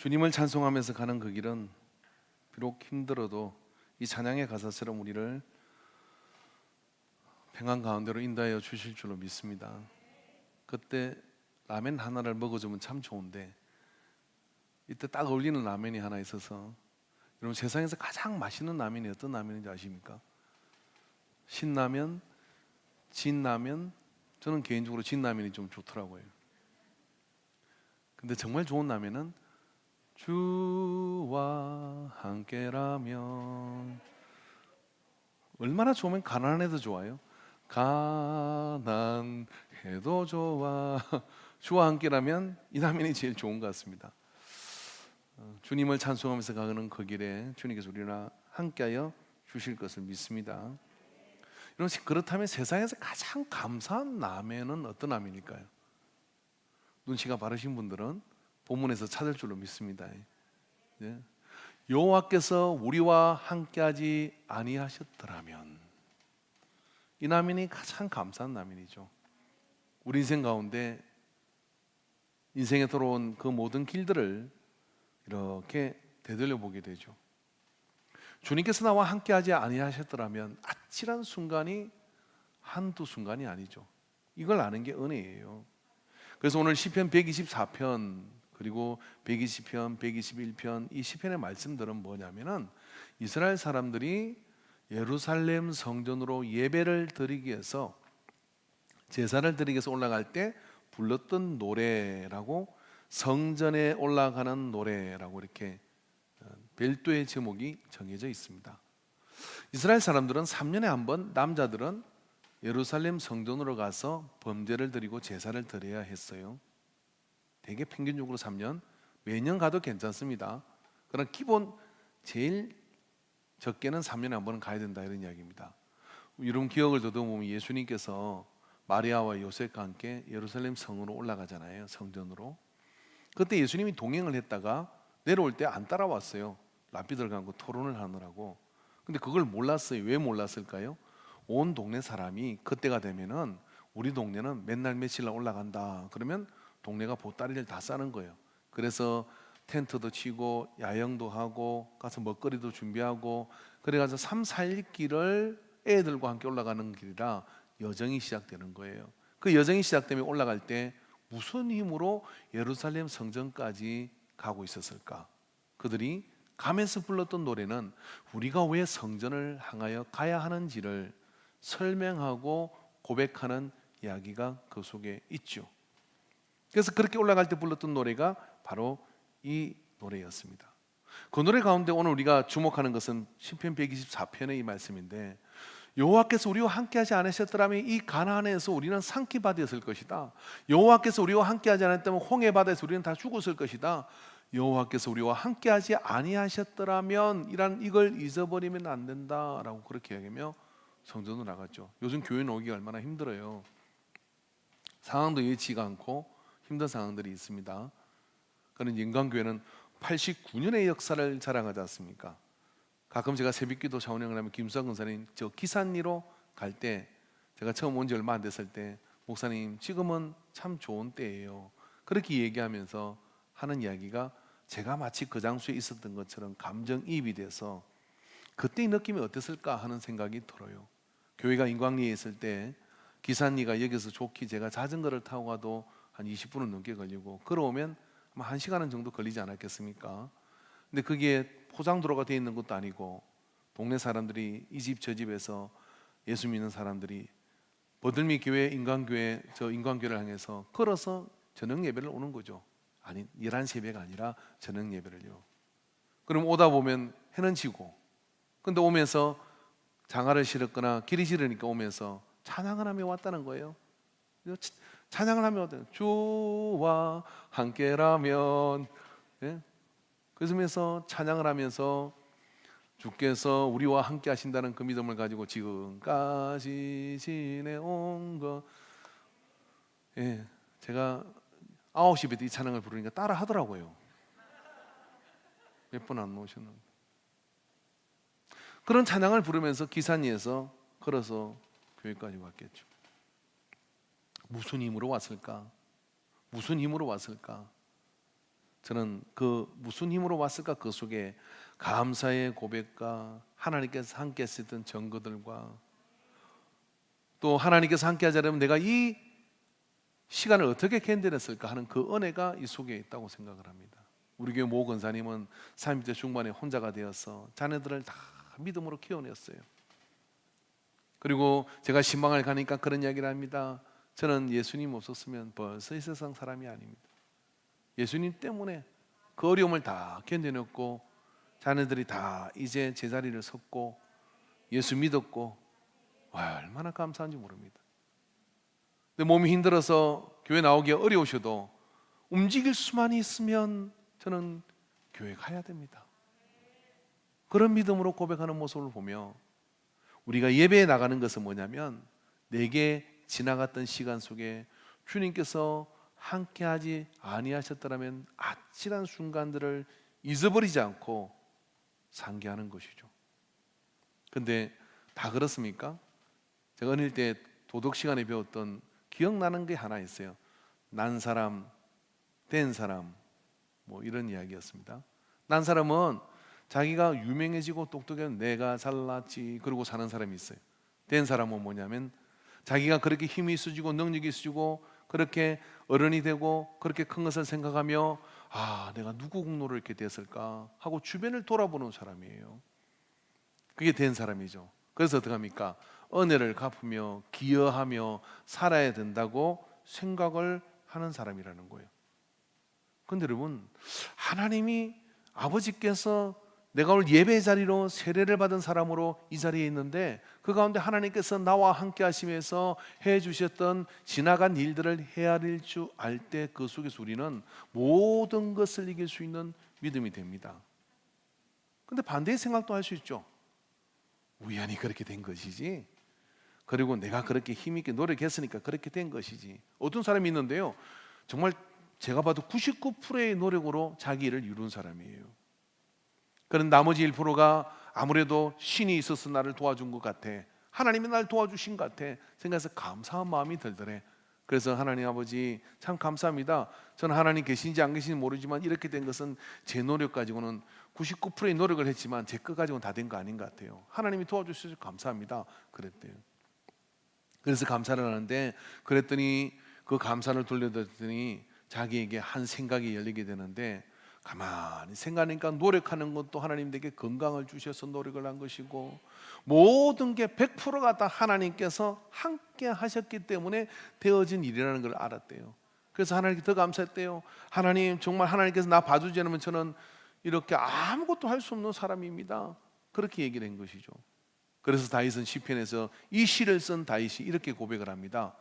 주님을 찬송하면서 가는 그 길은 비록 힘들어도 이 찬양의 가사처럼 우리를 평안 가운데로 인도하여 주실 줄로 믿습니다. 그때 라멘 하나를 먹어주면 참 좋은데 이때 딱 어울리는 라면이 하나 있어서, 여러분 세상에서 가장 맛있는 라면이 어떤 라면인지 아십니까? 신라면, 진라면. 저는 개인적으로 진라면이 좀 좋더라고요. 근데 정말 좋은 라면은 주와 함께라면. 얼마나 좋으면 가난해도 좋아요. 가난해도 좋아. 주와 함께라면 이 라면이 제일 좋은 것 같습니다. 주님을 찬송하면서 가는 그 길에 주님께서 우리와 함께하여 주실 것을 믿습니다. 여러분, 그렇다면 세상에서 가장 감사한 라면은 어떤 라면일까요? 눈치가 바르신 분들은 본문에서 찾을 줄로 믿습니다. 예. 여호와께서 우리와 함께하지 아니하셨더라면. 이 라면이 가장 감사한 라면이죠. 우리 인생 가운데 인생에 들어온 그 모든 길들을 이렇게 되돌려 보게 되죠. 주님께서 나와 함께하지 아니하셨더라면 아찔한 순간이 한두 순간이 아니죠. 이걸 아는 게 은혜예요. 그래서 오늘 시편 124편 그리고 120편, 121편 이 시편의 말씀들은 뭐냐면은 이스라엘 사람들이 예루살렘 성전으로 예배를 드리기 위해서, 제사를 드리기 위해서 올라갈 때 불렀던 노래라고, 성전에 올라가는 노래라고 이렇게 별도의 제목이 정해져 있습니다. 이스라엘 사람들은 3년에 한 번 남자들은 예루살렘 성전으로 가서 범죄를 드리고 제사를 드려야 했어요. 대개 평균적으로 3년, 매년 가도 괜찮습니다. 그러나 기본 제일 적게는 3년에 한 번은 가야 된다, 이런 이야기입니다. 여러분 기억을 더듬으면 예수님께서 마리아와 요셉과 함께 예루살렘 성으로 올라가잖아요. 성전으로. 그때 예수님이 동행을 했다가 내려올 때 안 따라왔어요. 랍비들 가고 토론을 하느라고. 근데 그걸 몰랐어요. 왜 몰랐을까요? 온 동네 사람이 그때가 되면은 우리 동네는 맨날 며칠 날 올라간다 그러면 동네가 보따리를 다 싸는 거예요. 그래서 텐트도 치고 야영도 하고 가서 먹거리도 준비하고, 그래가지고 3, 4일 길을 애들과 함께 올라가는 길이라 여정이 시작되는 거예요. 그 여정이 시작되면 올라갈 때 무슨 힘으로 예루살렘 성전까지 가고 있었을까? 그들이 가면서 불렀던 노래는 우리가 왜 성전을 향하여 가야 하는지를 설명하고 고백하는 이야기가 그 속에 있죠. 그래서 그렇게 올라갈 때 불렀던 노래가 바로 이 노래였습니다. 그 노래 가운데 오늘 우리가 주목하는 것은 시편 124편의 이 말씀인데, 여호와께서 우리와 함께하지 않으셨더라면 이 가나안에서 우리는 상기받았을 것이다. 여호와께서 우리와 함께하지 않았다면 홍해 바다에서 우리는 다 죽었을 것이다. 여호와께서 우리와 함께하지 아니하셨더라면 이걸 잊어버리면 안 된다라고 그렇게 얘기하며 성전으로 나갔죠. 요즘 교회 오기가 얼마나 힘들어요. 상황도 예치가 않고 힘든 상황들이 있습니다. 그런 인간교회는 89년의 역사를 자랑하지 않습니까? 가끔 제가 새벽기도 자원행을 하면 김수환 권사님 저 기산리로 갈 때, 제가 처음 온 지 얼마 안 됐을 때 목사님 지금은 참 좋은 때예요 그렇게 얘기하면서 하는 이야기가 제가 마치 그 장소에 있었던 것처럼 감정이입이 돼서 그때 이 느낌이 어땠을까 하는 생각이 들어요. 교회가 인광리에 있을 때 기산리가 여기서 좋게 제가 자전거를 타고 가도 한 20분은 넘게 걸리고 걸어오면 아마 1시간 정도 걸리지 않았겠습니까? 근데 그게 포장도로가 되어 있는 것도 아니고 동네 사람들이 이 집 저 집에서 예수 믿는 사람들이 버들미 교회 인광교회 저 인광교회를 향해서 걸어서 저녁 예배를 오는 거죠. 아니 11시 예배가 아니라 저녁 예배를요. 그럼 오다 보면 해는 지고, 근데 오면서 장화를 실었거나 길이 싫으니까 오면서 찬양을 하며 왔다는 거예요. 찬양을 하며 왔다는, 주와 함께라면. 예? 그러면서 찬양을 하면서 주께서 우리와 함께 하신다는 그 믿음을 가지고 지금까지 지내온 것. 예, 제가 9시 때 이 찬양을 부르니까 따라 하더라고요. 몇 분 안 오셨는데. 그런 찬양을 부르면서 기산리에서 걸어서 교회까지 왔겠죠. 무슨 힘으로 왔을까? 무슨 힘으로 왔을까? 저는 그 무슨 힘으로 왔을까? 그 속에 감사의 고백과 하나님께서 함께 하셨던 증거들과 또 하나님께서 함께 하자면 내가 이 시간을 어떻게 견뎌냈을까 하는 그 은혜가 이 속에 있다고 생각을 합니다. 우리 교회 모 권사님은 30대 중반에 혼자가 되어서 자녀들을 다 믿음으로 키워냈어요. 그리고 제가 신방을 가니까 그런 이야기를 합니다. 저는 예수님 없었으면 벌써 이 세상 사람이 아닙니다. 예수님 때문에 그 어려움을 다 견뎌냈고 자녀들이 다 이제 제자리를 섰고 예수 믿었고, 와, 얼마나 감사한지 모릅니다. 근데 몸이 힘들어서 교회 나오기 어려우셔도 움직일 수만 있으면 저는 교회 가야 됩니다. 그런 믿음으로 고백하는 모습을 보며 우리가 예배에 나가는 것은 뭐냐면 내게 지나갔던 시간 속에 주님께서 함께하지 아니하셨더라면 아찔한 순간들을 잊어버리지 않고 상기하는 것이죠. 근데 다 그렇습니까? 제가 어릴 때 도덕 시간에 배웠던 기억나는 게 하나 있어요. 난 사람, 된 사람, 뭐 이런 이야기였습니다. 난 사람은 자기가 유명해지고 똑똑해서 내가 잘났지 그러고 사는 사람이 있어요. 된 사람은 뭐냐면 자기가 그렇게 힘이 있어지고 능력이 있어지고 그렇게 어른이 되고 그렇게 큰 것을 생각하며 아, 내가 누구 공로로 이렇게 됐을까 하고 주변을 돌아보는 사람이에요. 그게 된 사람이죠. 그래서 어떻게 합니까? 은혜를 갚으며 기여하며 살아야 된다고 생각을 하는 사람이라는 거예요. 근데 여러분, 하나님이 아버지께서 내가 오늘 예배 자리로 세례를 받은 사람으로 이 자리에 있는데 그 가운데 하나님께서 나와 함께 하시면서 해 주셨던 지나간 일들을 헤아릴 줄 알 때 그 속에서 우리는 모든 것을 이길 수 있는 믿음이 됩니다. 근데 반대의 생각도 할 수 있죠. 우연히 그렇게 된 것이지, 그리고 내가 그렇게 힘있게 노력했으니까 그렇게 된 것이지. 어떤 사람이 있는데요, 정말 제가 봐도 99%의 노력으로 자기 일을 이룬 사람이에요. 그런 나머지 1%가 아무래도 신이 있어서 나를 도와준 것 같아, 하나님이 나를 도와주신 것 같아 생각해서 감사한 마음이 들더래. 그래서 하나님 아버지 참 감사합니다. 저는 하나님 계신지 안 계신지 모르지만 이렇게 된 것은 제 노력 가지고는 99%의 노력을 했지만 제 것 가지고는 다 된 거 아닌 것 같아요. 하나님이 도와주셔서 감사합니다 그랬대요. 그래서 감사를 하는데, 그랬더니 그 감사를 돌려드렸더니 자기에게 한 생각이 열리게 되는데, 가만히 생각하니까 노력하는 것도 하나님에게 건강을 주셔서 노력을 한 것이고 모든 게 100%가 다 하나님께서 함께 하셨기 때문에 되어진 일이라는 걸 알았대요. 그래서 하나님께 더 감사했대요. 하나님, 정말 하나님께서 나 봐주지 않으면 저는 이렇게 아무것도 할 수 없는 사람입니다. 그렇게 얘기를 한 것이죠. 그래서 다윗은 시편에서 이 시를 쓴 다윗이 이렇게 고백을 합니다.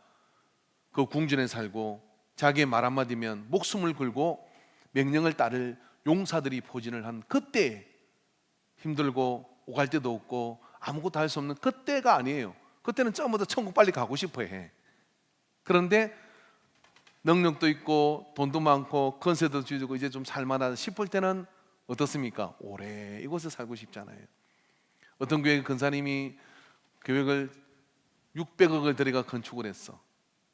그 궁전에 살고 자기의 말 한마디면 목숨을 걸고 명령을 따를 용사들이 포진을 한 그때, 힘들고 오갈 데도 없고 아무것도 할 수 없는 그때가 아니에요. 그때는 전부 다 천국 빨리 가고 싶어 해. 그런데 능력도 있고 돈도 많고 건세도 주고 이제 좀 살만하다 싶을 때는 어떻습니까? 오래 이곳에 살고 싶잖아요. 어떤 교회 근사님이 교회를 600억을 들여가 건축을 했어.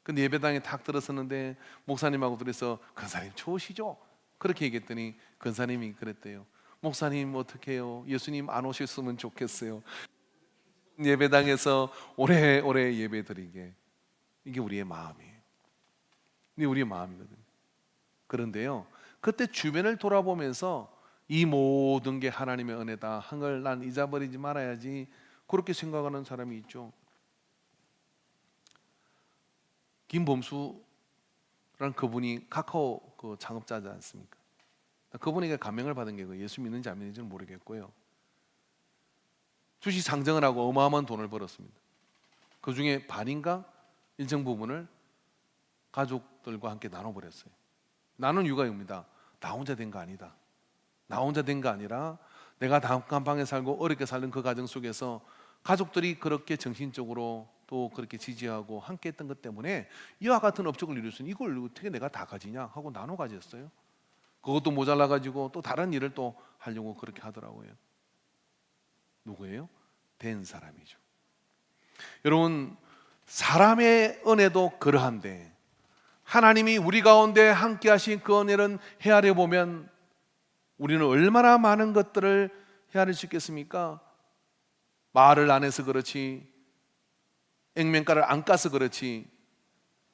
근데 예배당에 탁 들었었는데 목사님하고 들어서 근사님 좋으시죠? 그렇게 얘기했더니 근사님이 그랬대요. 목사님 어떻게 해요? 예수님 안 오셨으면 좋겠어요. 예배당에서 오래오래 예배 드리게. 이게 우리의 마음이에요. 이게 우리의 마음이거든요. 그런데요, 그때 주변을 돌아보면서 이 모든 게 하나님의 은혜다 한 걸 난 잊어버리지 말아야지, 그렇게 생각하는 사람이 있죠. 김범수라는 그분이 카카오 그 창업자지 않습니까? 그분에게 감명을 받은 게 예수 믿는지 안 믿는지는 모르겠고요, 주식 상정을 하고 어마어마한 돈을 벌었습니다. 그 중에 반인가 일정 부분을 가족들과 함께 나눠버렸어요. 나눈 이유가 입니다. 나 혼자 된 거 아니다. 나 혼자 된 거 아니라 내가 단칸방에 살고 어렵게 살던 그 가정 속에서 가족들이 그렇게 정신적으로 또 그렇게 지지하고 함께 했던 것 때문에 이와 같은 업적을 이룰 수 있는, 이걸 어떻게 내가 다 가지냐 하고 나눠 가졌어요. 그것도 모자라 가지고 또 다른 일을 또 하려고 그렇게 하더라고요. 누구예요? 된 사람이죠. 여러분, 사람의 은혜도 그러한데 하나님이 우리 가운데 함께 하신 그 은혜를 헤아려 보면 우리는 얼마나 많은 것들을 헤아릴 수 있겠습니까? 말을 안 해서 그렇지, 액면가를 안 까서 그렇지,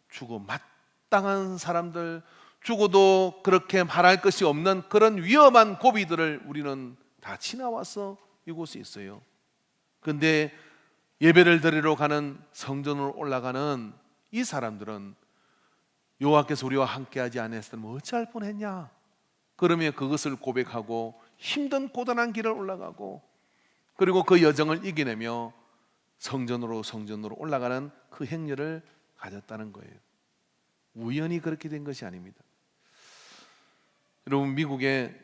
죽어 마땅한 사람들, 죽어도 그렇게 말할 것이 없는 그런 위험한 고비들을 우리는 다 지나와서 이곳에 있어요. 그런데 예배를 드리러 가는 성전으로 올라가는 이 사람들은 여호와께서 우리와 함께하지 않았으면 어찌할 뻔했냐, 그러며 그것을 고백하고 힘든 고단한 길을 올라가고, 그리고 그 여정을 이겨내며 성전으로 올라가는 그 행렬을 가졌다는 거예요. 우연히 그렇게 된 것이 아닙니다. 여러분, 미국에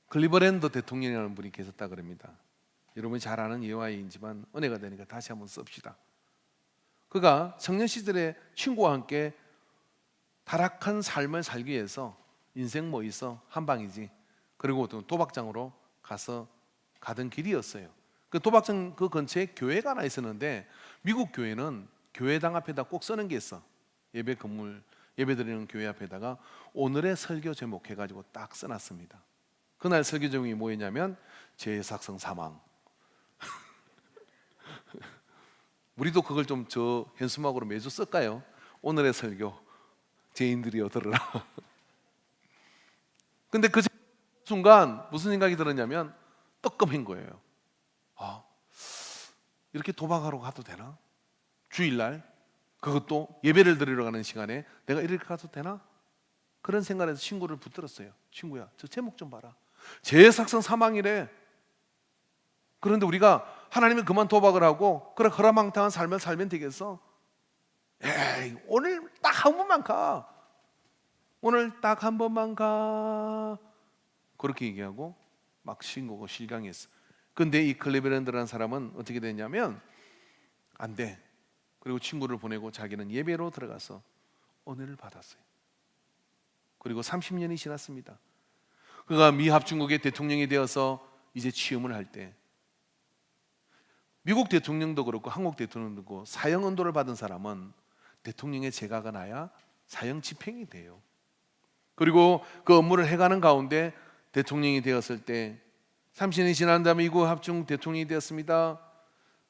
클리버랜드 대통령이라는 분이 계셨다 그럽니다. 여러분이 잘 아는 예화이지만 은혜가 되니까 다시 한번 씁시다. 그가 청년 시절에 친구와 함께 타락한 삶을 살기 위해서 인생 뭐 있어, 한 방이지, 그리고 또 도박장으로 가던 길이었어요. 그 도박장 그 근처에 교회가 하나 있었는데, 미국 교회는 교회당 앞에다 꼭 써는 게 있어. 예배 건물, 예배 드리는 교회 앞에다가 오늘의 설교 제목 해가지고 딱 써놨습니다. 그날 설교 제목이 뭐였냐면 제사성 사망. 우리도 그걸 좀 저 현수막으로 매주 쓸까요? 오늘의 설교 죄인들이여 들으라. 근데 그 순간 무슨 생각이 들었냐면 뜨끔한 거예요. 이렇게 도박하러 가도 되나? 주일날, 그것도 예배를 드리러 가는 시간에 내가 이렇게 가도 되나? 그런 생각에서 친구를 붙들었어요. 친구야, 저 제목 좀 봐라. 제사성 사망이래. 그런데 우리가 하나님이 그만 도박을 하고 그런 허라망탕한 삶을 살면 되겠어? 에이, 오늘 딱 한 번만 가. 오늘 딱 한 번만 가. 그렇게 얘기하고 막 신고고 실강했어. 근데 이 클리브랜드라는 사람은 어떻게 됐냐면 안 돼. 그리고 친구를 보내고 자기는 예배로 들어가서 은혜를 받았어요. 그리고 30년이 지났습니다. 그가 미합중국의 대통령이 되어서 이제 취임을 할 때, 미국 대통령도 그렇고 한국 대통령도 그렇고 사형 언도를 받은 사람은 대통령의 재가가 나야 사형 집행이 돼요. 그리고 그 업무를 해가는 가운데 대통령이 되었을 때 30년이 지난 다음에 미국 합중 대통령이 되었습니다.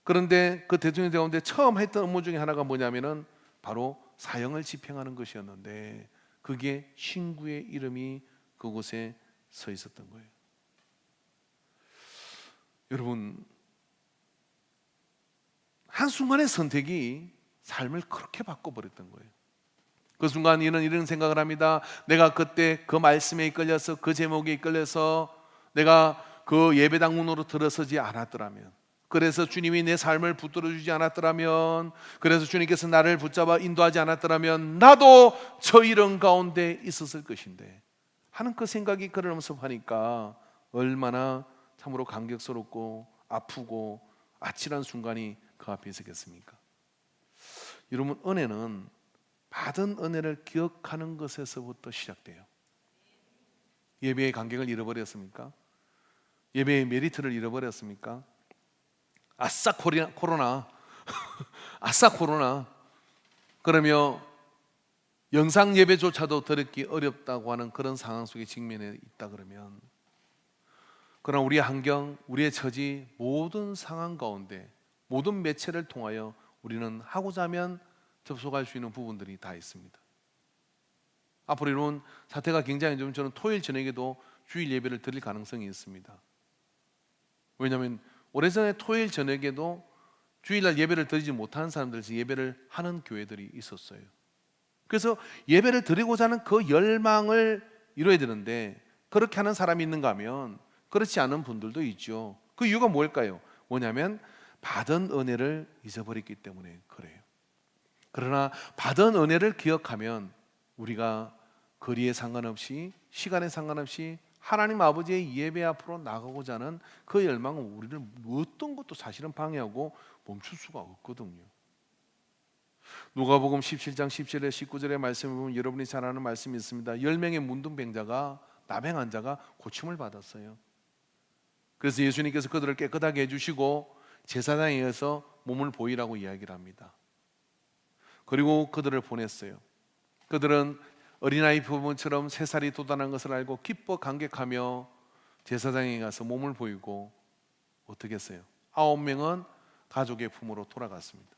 그런데 그 대통령이 되었는데 처음 했던 업무 중에 하나가 뭐냐면은 바로 사형을 집행하는 것이었는데, 그게 친구의 이름이 그곳에 서 있었던 거예요. 여러분, 한순간의 선택이 삶을 그렇게 바꿔버렸던 거예요. 그 순간 이는 이런 생각을 합니다. 내가 그때 그 말씀에 이끌려서, 그 제목에 이끌려서 내가 그 예배당 문으로 들어서지 않았더라면, 그래서 주님이 내 삶을 붙들어주지 않았더라면, 그래서 주님께서 나를 붙잡아 인도하지 않았더라면 나도 저 이런 가운데 있었을 것인데 하는 그 생각이 그를 엄습하니까 얼마나 참으로 감격스럽고 아프고 아찔한 순간이 그 앞에 있었겠습니까? 여러분, 은혜는 받은 은혜를 기억하는 것에서부터 시작돼요. 예배의 감격을 잃어버렸습니까? 예배의 메리트를 잃어버렸습니까? 아싸 코로나 아싸 코로나 그러며 영상 예배조차도 드리기 어렵다고 하는 그런 상황 속에 직면해 있다 그러면, 그러나 우리의 환경, 우리의 처지, 모든 상황 가운데 모든 매체를 통하여 우리는 하고자 하면 접속할 수 있는 부분들이 다 있습니다. 앞으로 이런 사태가 굉장히 좀, 저는 토요일 저녁에도 주일 예배를 드릴 가능성이 있습니다. 왜냐하면 오래전에 토요일 저녁에도 주일날 예배를 드리지 못하는 사람들에서 예배를 하는 교회들이 있었어요. 그래서 예배를 드리고자 하는 그 열망을 이뤄야 되는데, 그렇게 하는 사람이 있는가 하면 그렇지 않은 분들도 있죠. 그 이유가 뭘까요? 뭐냐면 받은 은혜를 잊어버렸기 때문에 그래요. 그러나 받은 은혜를 기억하면 우리가 거리에 상관없이, 시간에 상관없이 하나님 아버지의 예배 앞으로 나가고자 하는 그 열망은 우리를 어떤 것도 사실은 방해하고 멈출 수가 없거든요. 누가복음 17장 17절 19절의 말씀을 보면 여러분이 잘 아는 말씀이 있습니다. 10명의 문둥병자가, 나병 환자가 고침을 받았어요. 그래서 예수님께서 그들을 깨끗하게 해주시고 제사장에 의해서 몸을 보이라고 이야기를 합니다. 그리고 그들을 보냈어요. 그들은 어린아이 부모처럼 3살이 돋아난 것을 알고 기뻐 감격하며 제사장에 가서 몸을 보이고 어떻게 했어요? 9명은 가족의 품으로 돌아갔습니다.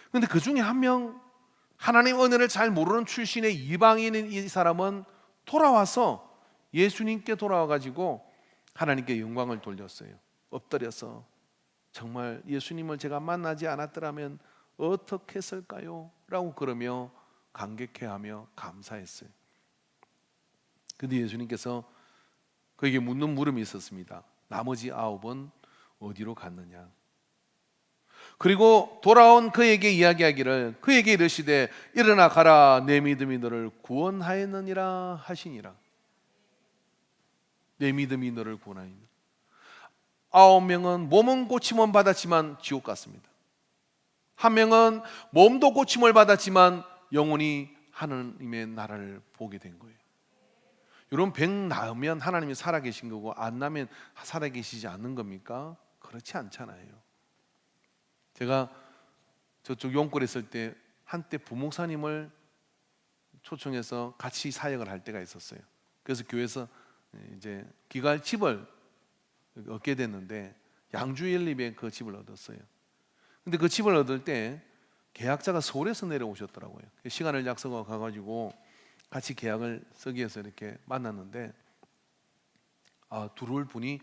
그런데 그 중에 한 명, 하나님 은혜를 잘 모르는 출신의 이방인인 이 사람은 돌아와서 예수님께 돌아와가지고 하나님께 영광을 돌렸어요. 엎드려서 정말 예수님을 제가 만나지 않았더라면 어떻게 했을까요? 라고 그러며 감격해하며 감사했어요. 근데 예수님께서 그에게 묻는 물음이 있었습니다. 나머지 9은 어디로 갔느냐? 그리고 돌아온 그에게 이야기하기를 그에게 이르시되 일어나 가라 내 믿음이 너를 구원하였느니라 하시니라. 내 믿음이 너를 구원하였느니라. 9명은 몸은 고침은 받았지만 지옥 갔습니다. 한 명은 몸도 고침을 받았지만 영원히 하나님의 나라를 보게 된 거예요. 여러분, 병 나으면 하나님이 살아계신 거고 안 나면 살아계시지 않는 겁니까? 그렇지 않잖아요. 제가 저쪽 용골에 있을 때 한때 부목사님을 초청해서 같이 사역을 할 때가 있었어요. 그래서 교회에서 이제 기갈 집을 얻게 됐는데 양주연립에 그 집을 얻었어요. 근데 그 집을 얻을 때 계약자가 서울에서 내려오셨더라고요. 시간을 약속하고 가가지고 같이 계약을 쓰기 위해서 이렇게 만났는데 들어올 분이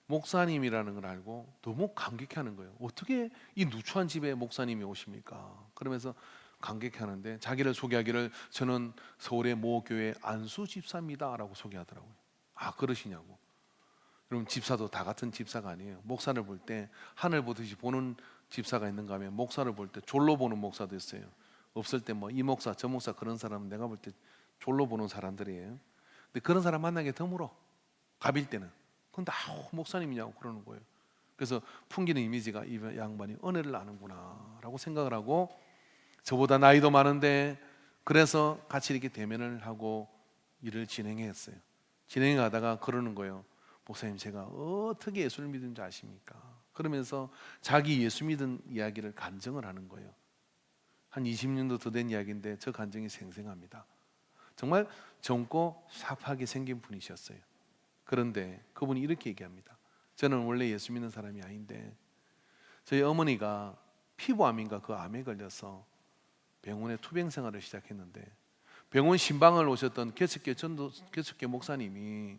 목사님이라는 걸 알고 너무 감격해하는 거예요. 어떻게 이 누추한 집에 목사님이 오십니까? 그러면서 감격해하는데 자기를 소개하기를 저는 서울의 모 교회 안수 집사입니다라고 소개하더라고요. 그러시냐고. 여러분, 집사도 다 같은 집사가 아니에요. 목사를 볼 때 하늘 보듯이 보는 집사가 있는가 하면 목사를 볼 때 졸로 보는 목사도 있어요. 없을 때 뭐 이 목사 저 목사 그런 사람은 내가 볼 때 졸로 보는 사람들이에요. 근데 그런 사람 만나기 드물어. 갑일 때는. 근데 목사님이냐고 그러는 거예요. 그래서 풍기는 이미지가 이 양반이 은혜를 아는구나 라고 생각을 하고 저보다 나이도 많은데 그래서 같이 이렇게 대면을 하고 일을 진행했어요. 진행해 가다가 그러는 거예요. 목사님, 제가 어떻게 예수를 믿은지 아십니까? 그러면서 자기 예수 믿은 이야기를 간증을 하는 거예요. 한 20년도 더 된 이야기인데 저 간증이 생생합니다. 정말 젊고 샤프하게 생긴 분이셨어요. 그런데 그분이 이렇게 얘기합니다. 저는 원래 예수 믿는 사람이 아닌데 저희 어머니가 피부암인가 그 암에 걸려서 병원에 투병 생활을 시작했는데 병원 신방을 오셨던 개척교 목사님이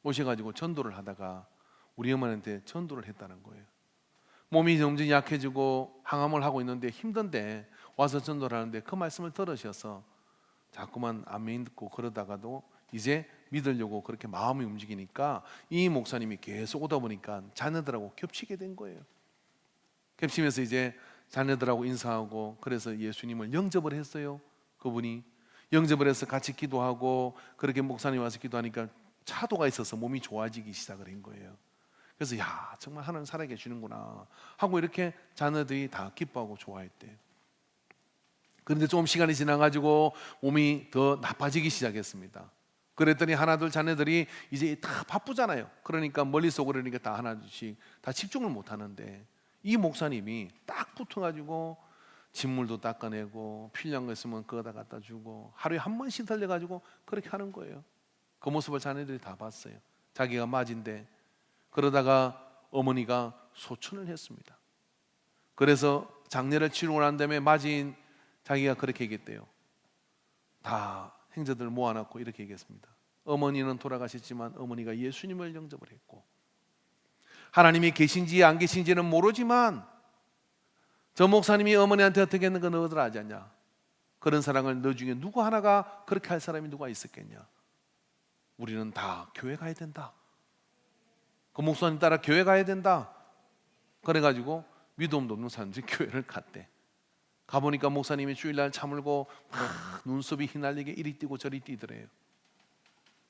오셔가지고 전도를 하다가 우리 어머니한테 전도를 했다는 거예요. 몸이 점점 약해지고 항암을 하고 있는데 힘든데 와서 전도를 하는데 그 말씀을 들으셔서 자꾸만 안 믿고 그러다가도 이제 믿으려고 그렇게 마음이 움직이니까 이 목사님이 계속 오다 보니까 자녀들하고 겹치게 된 거예요. 겹치면서 이제 자녀들하고 인사하고 그래서 예수님을 영접을 했어요. 그분이 영접을 해서 같이 기도하고 그렇게 목사님 와서 기도하니까 차도가 있어서 몸이 좋아지기 시작을 한 거예요. 그래서 정말 하나님 살아계시는구나 하고 이렇게 자녀들이 다 기뻐하고 좋아했대요. 그런데 좀 시간이 지나가지고 몸이 더 나빠지기 시작했습니다. 그랬더니 하나둘 자녀들이 이제 다 바쁘잖아요. 그러니까 멀리서 그러니까 다 하나씩 다 집중을 못 하는데 이 목사님이 딱 붙어가지고 진물도 닦아내고 필요한 거 있으면 그거다 갖다 주고 하루에 한 번씩 들려가지고 그렇게 하는 거예요. 그 모습을 자녀들이 다 봤어요. 자기가 맞인데 그러다가 어머니가 소천을 했습니다. 그래서 장례를 치르고 난 다음에 맞인 자기가 그렇게 얘기했대요. 다 행자들 모아놓고 이렇게 얘기했습니다. 어머니는 돌아가셨지만 어머니가 예수님을 영접을 했고 하나님이 계신지 안 계신지는 모르지만 저 목사님이 어머니한테 어떻게 했는 건 너희들 알지 않냐? 그런 사랑을 너 중에 누구 하나가 그렇게 할 사람이 누가 있었겠냐? 우리는 다 교회 가야 된다. 그 목사님 따라 교회 가야 된다. 그래가지고 믿음도 없는 사람들이 교회를 갔대. 가보니까 목사님이 주일날 차물고 막 눈썹이 휘날리게 이리 뛰고 저리 뛰더래요.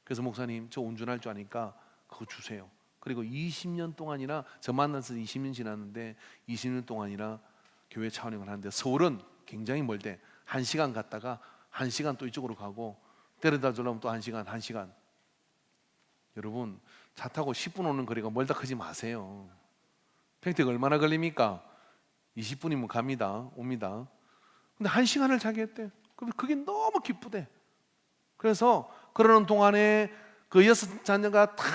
그래서 목사님 저 운전할 줄 아니까 그거 주세요. 그리고 20년 동안이나 저 만나서 20년 지났는데 20년 동안이나 교회 차원행을 하는데 서울은 굉장히 멀대. 1시간 갔다가 1시간 또 이쪽으로 가고 데려다 주려면 또 1시간 여러분 차 타고 10분 오는 거리가 멀다 크지 마세요. 평택 얼마나 걸립니까? 20분이면 갑니다. 옵니다. 근데 1시간을 자기 했대. 근데 그게 너무 기쁘대. 그래서 그러는 동안에 그 6자녀가 다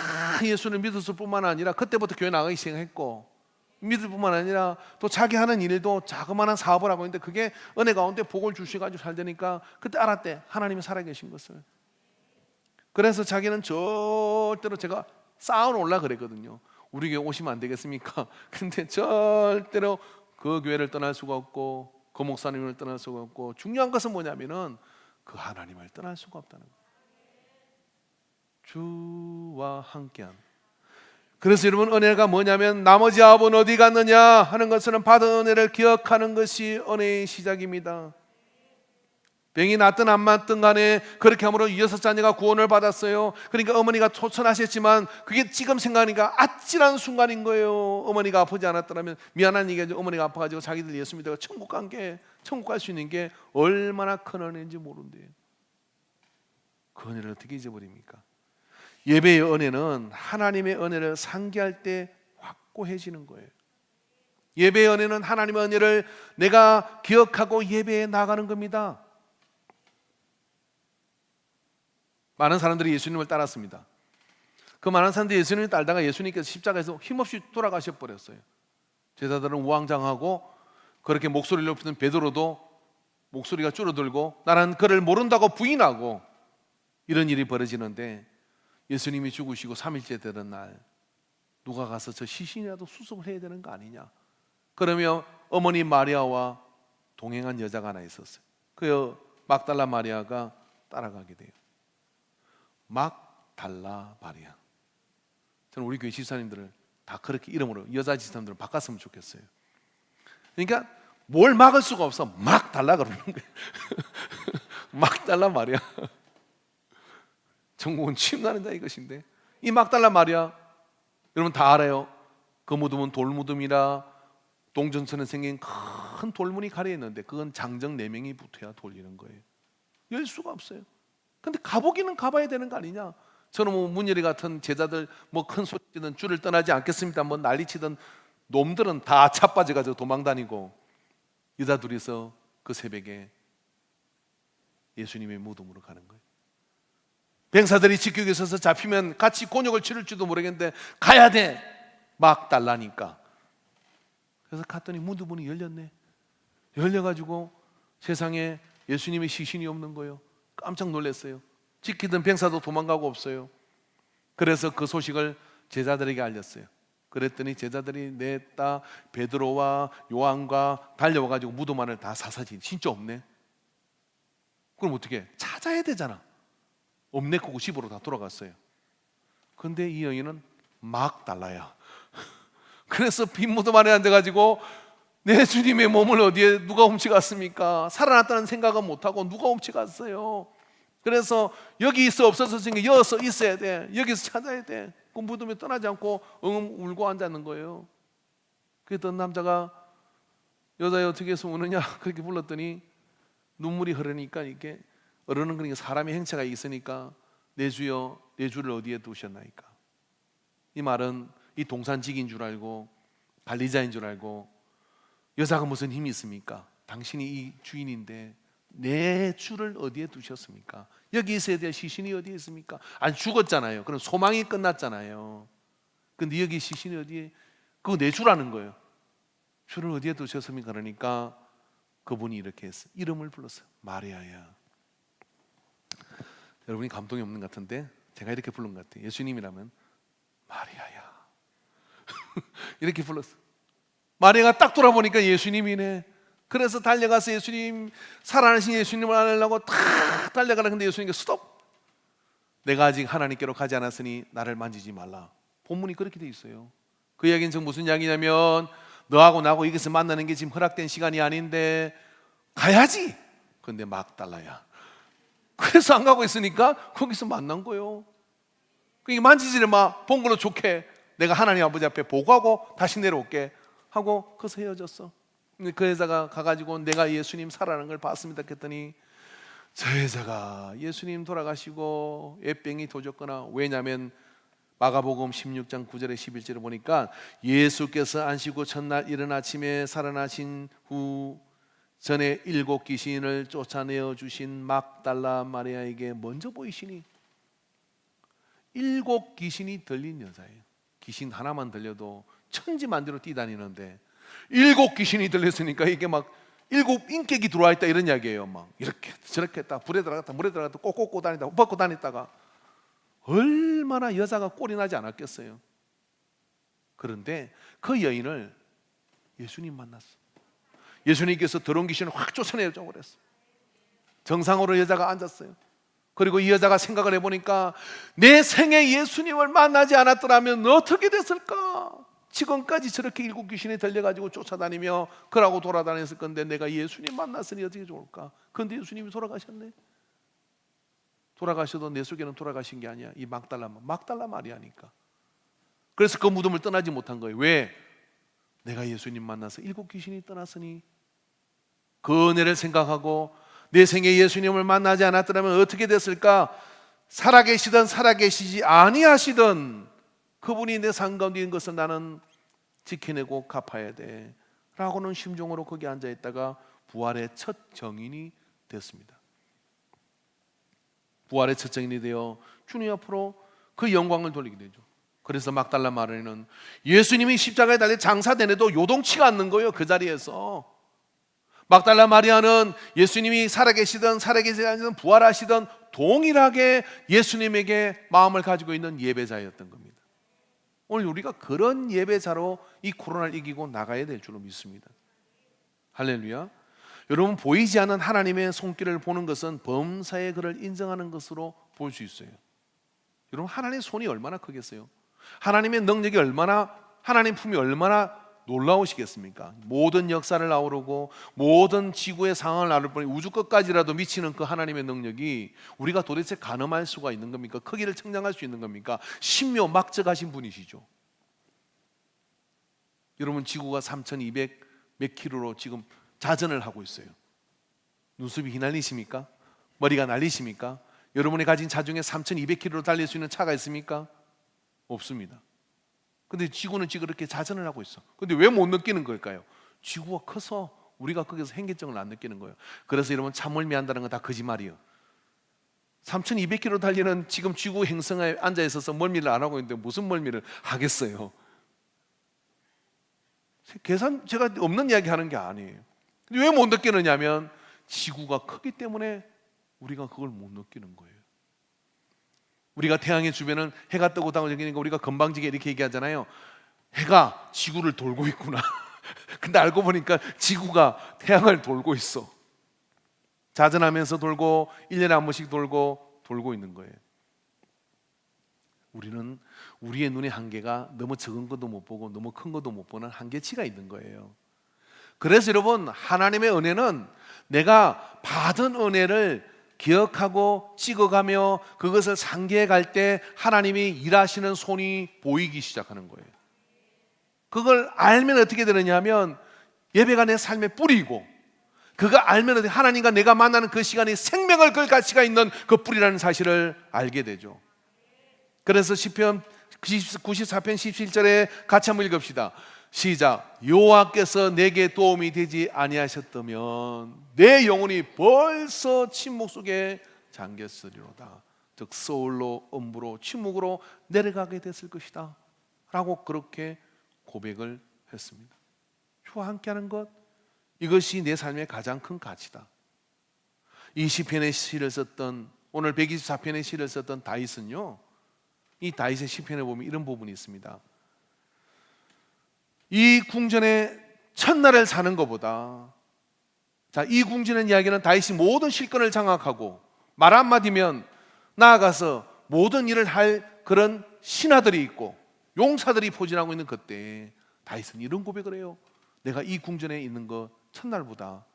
예수를 믿었을 뿐만 아니라 그때부터 교회 나가기 시작했고, 믿을 뿐만 아니라 또 자기 하는 일도 자그마한 사업을 하고 있는데 그게 은혜 가운데 복을 주셔가지고 잘 되니까 그때 알았대. 하나님이 살아계신 것을. 그래서 자기는 절대로, 제가 쌓아놓으려 그랬거든요. 우리 교회 오시면 안 되겠습니까? 근데 절대로 그 교회를 떠날 수가 없고 그 목사님을 떠날 수가 없고, 중요한 것은 뭐냐면은 그 하나님을 떠날 수가 없다는 거예요. 주와 함께한. 그래서 여러분, 은혜가 뭐냐면 나머지 아홉은 어디 갔느냐 하는 것은 받은 은혜를 기억하는 것이 은혜의 시작입니다. 병이 낫든 안 낫든 간에 그렇게 함으로 6자녀가 구원을 받았어요. 그러니까 어머니가 초천하셨지만 그게 지금 생각하니까 아찔한 순간인 거예요. 어머니가 아프지 않았더라면, 미안한 얘기죠. 어머니가 아파가지고 자기들 예수 믿다가 천국 갈 수 있는 게 얼마나 큰 은혜인지 모른대요. 그 은혜를 어떻게 잊어버립니까? 예배의 은혜는 하나님의 은혜를 상기할 때 확고해지는 거예요. 예배의 은혜는 하나님의 은혜를 내가 기억하고 예배에 나가는 겁니다. 많은 사람들이 예수님을 따랐습니다. 그 많은 사람들이 예수님을 따르다가 예수님께서 십자가에서 힘없이 돌아가셔 버렸어요. 제자들은 우왕좌왕하고, 그렇게 목소리를 높이던 베드로도 목소리가 줄어들고 나는 그를 모른다고 부인하고, 이런 일이 벌어지는데 예수님이 죽으시고 3일째 되는 날 누가 가서 저 시신이라도 수습을 해야 되는 거 아니냐. 그러면 어머니 마리아와 동행한 여자가 하나 있었어요. 그 막달라 마리아가 따라가게 돼요. 막달라 마리아. 저는 우리 교회 집사님들을 다 그렇게 이름으로, 여자 집사님들을 바꿨으면 좋겠어요. 그러니까 뭘 막을 수가 없어. 막 달라 그러는 거예요. 막달라 마리아. 전국은 취임나는 자 이것인데, 이 막달라 마리아 여러분 다 알아요. 그 무덤은 돌무덤이라 동전선에 생긴 큰 돌문이 가려 있는데 그건 장정 4명이 붙어야 돌리는 거예요. 열 수가 없어요. 근데 가보기는 가봐야 되는 거 아니냐. 저는 뭐 문열이 같은 제자들 뭐 큰 소리치든 줄을 떠나지 않겠습니다 뭐 난리치던 놈들은 다 차빠져가지고 도망다니고, 여자 둘이서 그 새벽에 예수님의 무덤으로 가는 거예요. 병사들이 직격에 서서 잡히면 같이 곤욕을 치를지도 모르겠는데 가야 돼. 막 달라니까. 그래서 갔더니 무덤문이 열렸네. 열려가지고 세상에 예수님의 시신이 없는 거예요. 깜짝 놀랐어요. 지키던 병사도 도망가고 없어요. 그래서 그 소식을 제자들에게 알렸어요. 그랬더니 제자들이 냈다 베드로와 요한과 달려와가지고 무덤 안을 다 사사지. 진짜 없네. 그럼 어떻게 찾아야 되잖아. 없네 하고 집으로 다 돌아갔어요. 근데 이 여인은 막 달라야. 그래서 빈 무덤 안에 앉아가지고 내 주님의 몸을 어디에 누가 훔쳐갔습니까? 살아났다는 생각은 못하고 누가 훔쳐갔어요? 그래서 여기 있어 없어서 생겨 여기서 있어야 돼. 여기서 찾아야 돼. 그 무덤에 떠나지 않고 울고 앉았는 거예요. 그랬던 남자가 여자야 어떻게 해서 우느냐 그렇게 불렀더니 눈물이 흐르니까 이게 어르는, 그러니까 사람의 행체가 있으니까 내 주여 내 주를 어디에 두셨나이까. 이 말은 이 동산직인 줄 알고 관리자인 줄 알고, 여자가 무슨 힘이 있습니까? 당신이 이 주인인데 내 주를 어디에 두셨습니까? 여기 있어야 될 시신이 어디에 있습니까? 아니 죽었잖아요. 그럼 소망이 끝났잖아요. 근데 여기 시신이 어디에, 그거 내 주라는 거예요. 주를 어디에 두셨습니까? 그러니까 그분이 이렇게 했어요. 이름을 불렀어요. 마리아야. 여러분이 감동이 없는 것 같은데 제가 이렇게 부른 것 같아요. 예수님이라면 마리아야. 이렇게 불렀어요. 마리아가 딱 돌아보니까 예수님이네. 그래서 달려가서 예수님, 살아나신 예수님을 안으려고 탁 달려가라. 근데 예수님께 스톱. 내가 아직 하나님께로 가지 않았으니 나를 만지지 말라. 본문이 그렇게 돼 있어요. 그 이야기는 지금 무슨 이야기냐면 너하고 나하고 여기서 만나는 게 지금 허락된 시간이 아닌데 가야지. 근데 막 달라야. 그래서 안 가고 있으니까 거기서 만난 거예요. 그러니까 만지지를 마. 본 걸로 좋게 내가 하나님 아버지 앞에 보고하고 다시 내려올게 하고 거기서 헤어졌어. 근데 그 여자가 가가지고 내가 예수님 살아나는 걸 봤습니다 했더니 저 여자가 예수님 돌아가시고 애병이 도졌거나, 왜냐하면 마가복음 16장 9절에 11절을 보니까 예수께서 안식구 첫날 이른 아침에 살아나신 후 전에 7 귀신을 쫓아내어 주신 막달라 마리아에게 먼저 보이시니 7 귀신이 들린 여자예요. 귀신 하나만 들려도 천지만대로 뛰다니는데 7 귀신이 들렸으니까 이게 막 7 인격이 들어와 있다 이런 이야기예요. 막 이렇게 저렇게 했다, 불에 들어갔다, 물에 들어갔다, 꼭꼭 다니다, 벗고 다녔다가 얼마나 여자가 꼴이 나지 않았겠어요. 그런데 그 여인을 예수님 만났어. 예수님께서 더러운 귀신을 확 쫓아내자고 그랬어. 정상으로 여자가 앉았어요. 그리고 이 여자가 생각을 해보니까 내 생에 예수님을 만나지 않았더라면 어떻게 됐을까? 지금까지 저렇게 7 귀신이 들려가지고 쫓아다니며 그러고 돌아다녔을 건데 내가 예수님 만났으니 어떻게 좋을까? 그런데 예수님이 돌아가셨네. 돌아가셔도 내 속에는 돌아가신 게 아니야. 이 막달라 마리아니까. 그래서 그 무덤을 떠나지 못한 거예요. 왜? 내가 예수님 만나서 7 귀신이 떠났으니 그 은혜를 생각하고 내 생에 예수님을 만나지 않았더라면 어떻게 됐을까? 살아계시든 살아계시지 아니하시든 그분이 내 삶 가운데 있는 것을 나는 지켜내고 갚아야 돼 라고는 심정으로 거기 앉아있다가 부활의 첫 정인이 됐습니다. 부활의 첫 정인이 되어 주님 앞으로 그 영광을 돌리게 되죠. 그래서 막달라 마리아는 예수님이 십자가에 달려 장사되는데도 요동치가 않는 거예요. 그 자리에서 막달라 마리아는 예수님이 살아계시든 살아계시지 않든 부활하시든 동일하게 예수님에게 마음을 가지고 있는 예배자였던 겁니다. 오늘 우리가 그런 예배자로 이 코로나를 이기고 나가야 될 줄로 믿습니다. 할렐루야. 여러분, 보이지 않는 하나님의 손길을 보는 것은 범사의 그를 인정하는 것으로 볼 수 있어요. 여러분, 하나님의 손이 얼마나 크겠어요? 하나님의 능력이 얼마나, 하나님 품이 얼마나 놀라우시겠습니까? 모든 역사를 아우르고 모든 지구의 상황을 아우를 뿐이 우주 끝까지라도 미치는 그 하나님의 능력이 우리가 도대체 가늠할 수가 있는 겁니까? 크기를 측량할 수 있는 겁니까? 신묘 막적하신 분이시죠. 여러분, 지구가 3200 몇 킬로로 지금 자전을 하고 있어요. 눈썹이 휘날리십니까? 머리가 날리십니까? 여러분이 가진 자중에 3200km로 달릴 수 있는 차가 있습니까? 없습니다. 근데 지구는 지금 그렇게 자전을 하고 있어. 근데 왜 못 느끼는 걸까요? 지구가 커서 우리가 거기서 현기증을 안 느끼는 거예요. 그래서 여러분, 참멀미한다는 건 다 거짓말이에요. 3200km 달리는 지금 지구 행성에 앉아 있어서 멀미를 안 하고 있는데 무슨 멀미를 하겠어요? 계산 제가 없는 이야기 하는 게 아니에요. 왜 못 느끼느냐면 지구가 크기 때문에 우리가 그걸 못 느끼는 거예요. 우리가 태양의 주변은 해가 뜨고 다고 여기니까 우리가 건방지게 이렇게 얘기하잖아요. 해가 지구를 돌고 있구나. 근데 알고 보니까 지구가 태양을 돌고 있어. 자전하면서 돌고 1년에 한 번씩 돌고 있는 거예요. 우리는 우리의 눈의 한계가 너무 적은 것도 못 보고 너무 큰 것도 못 보는 한계치가 있는 거예요. 그래서 여러분, 하나님의 은혜는 내가 받은 은혜를 기억하고 찍어가며 그것을 상기해 갈 때 하나님이 일하시는 손이 보이기 시작하는 거예요. 그걸 알면 어떻게 되느냐 하면 예배가 내 삶의 뿌리고, 그거 알면 어떻게 하나님과 내가 만나는 그 시간이 생명을 걸 가치가 있는 그 뿌리라는 사실을 알게 되죠. 그래서 시편 94편 17절에 같이 한번 읽읍시다. 시작. 여호와께서 내게 도움이 되지 아니하셨다면 내 영혼이 벌써 침묵 속에 잠겼으리로다. 즉 소울로, 음부로, 침묵으로 내려가게 됐을 것이다 라고 그렇게 고백을 했습니다. 주와 함께하는 것, 이것이 내 삶의 가장 큰 가치다. 이 시편의 시를 썼던, 오늘 124편의 시를 썼던 다윗은요, 이 다윗의 시편에 보면 이런 부분이 있습니다. 이 궁전의 첫날을 사는 것보다, 자, 이 궁전의 이야기는 다윗이 모든 실권을 장악하고 말 한마디면 나아가서 모든 일을 할 그런 신하들이 있고 용사들이 포진하고 있는 그때 다윗은 이런 고백을 해요. 내가 이 궁전에 있는 것 첫날보다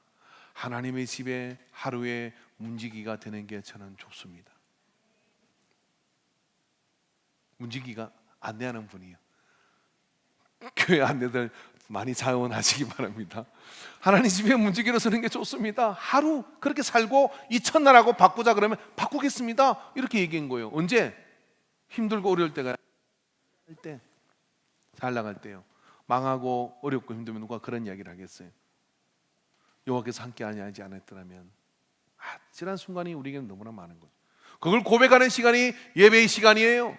하나님의 집에 하루에 문지기가 되는 게 저는 좋습니다. 문지기가 안내하는 분이에요. 교회 안내들 많이 자원하시기 바랍니다. 하나님 집에 문지기로 서는 게 좋습니다. 하루 그렇게 살고 이 첫날하고 바꾸자 그러면 바꾸겠습니다. 이렇게 얘기한 거예요. 언제? 힘들고 어려울 때가 할 때, 잘 나갈 때요. 망하고 어렵고 힘들면 누가 그런 이야기를 하겠어요? 여호와께서 함께 하지 않았더라면, 아찔한 순간이 우리에게는 너무나 많은 거죠. 그걸 고백하는 시간이 예배의 시간이에요.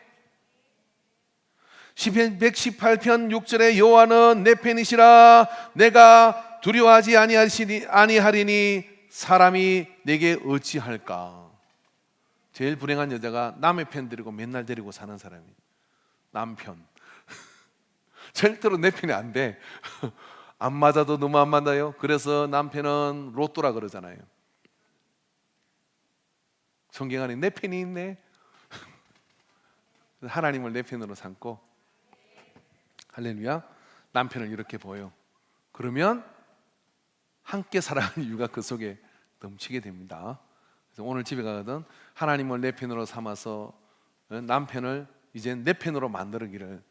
시편 118편 6절에 여호와는 내 편이시라 내가 두려워하지 아니하리니 사람이 내게 어찌할까. 제일 불행한 여자가 남의 편 데리고 맨날 데리고 사는 사람이에요. 남편. 절대로 내 편이 안 돼. 안 맞아도 너무 안 맞아요. 그래서 남편은 로또라 그러잖아요. 성경 안에 내 편이 있네. 하나님을 내 편으로 삼고, 할렐루야, 남편을 이렇게 보여. 그러면 함께 살아가는 이유가 그 속에 넘치게 됩니다. 그래서 오늘 집에 가거든 하나님을 내 편으로 삼아서 남편을 이제 내 편으로 만들기를,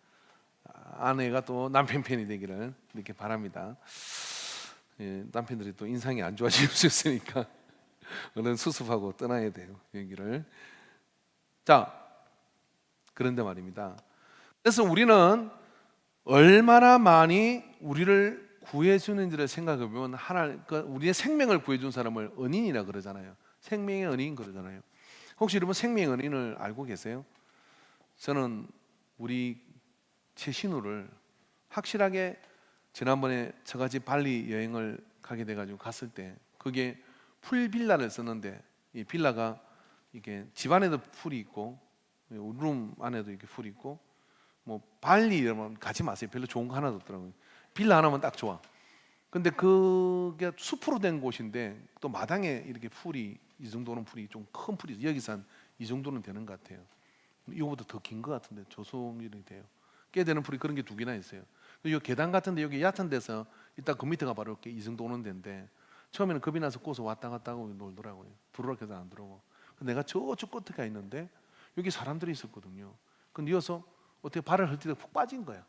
아내가 또 남편 편이 되기를 이렇게 바랍니다. 남편들이 또 인상이 안 좋아질 수 있으니까 얼른 수습하고 떠나야 돼요, 여기를. 자, 그런데 말입니다. 그래서 우리는 얼마나 많이 우리를 구해주는지를 생각해 보면 우리의 생명을 구해준 사람을 은인이라 그러잖아요. 생명의 은인 그러잖아요. 혹시 여러분 생명의 은인을 알고 계세요? 저는 우리 최신우를 확실하게 지난번에 저같이 발리 여행을 가게 돼가지고 갔을 때, 그게 풀 빌라를 썼는데, 이 빌라가 이게 집 안에도 풀이 있고 룸 안에도 이렇게 풀이 있고, 뭐 발리 이러면 가지 마세요. 별로 좋은 거 하나도 없더라고요. 빌라 하나면 딱 좋아. 근데 그게 숲으로 된 곳인데 또 마당에 이렇게 풀이, 이 정도는 풀이, 좀 큰 풀이, 여기서 한 이 정도는 되는 것 같아요. 이거보다 더 긴 것 같은데 조성이 돼요. 꽤 되는 풀이 그런 게 2개나 있어요. 이 계단 같은데 여기 얕은 데서 이따 그 밑에가 바로 이렇게 이 정도 오는 데인데, 처음에는 겁이 나서 꼬서 왔다 갔다 하고 놀더라고요. 들어오라 해서 안 들어오고. 내가 저쪽 끝에 가 있는데 여기 사람들이 있었거든요. 근데 이어서 어떻게 발을 헐 때 푹 빠진 거야.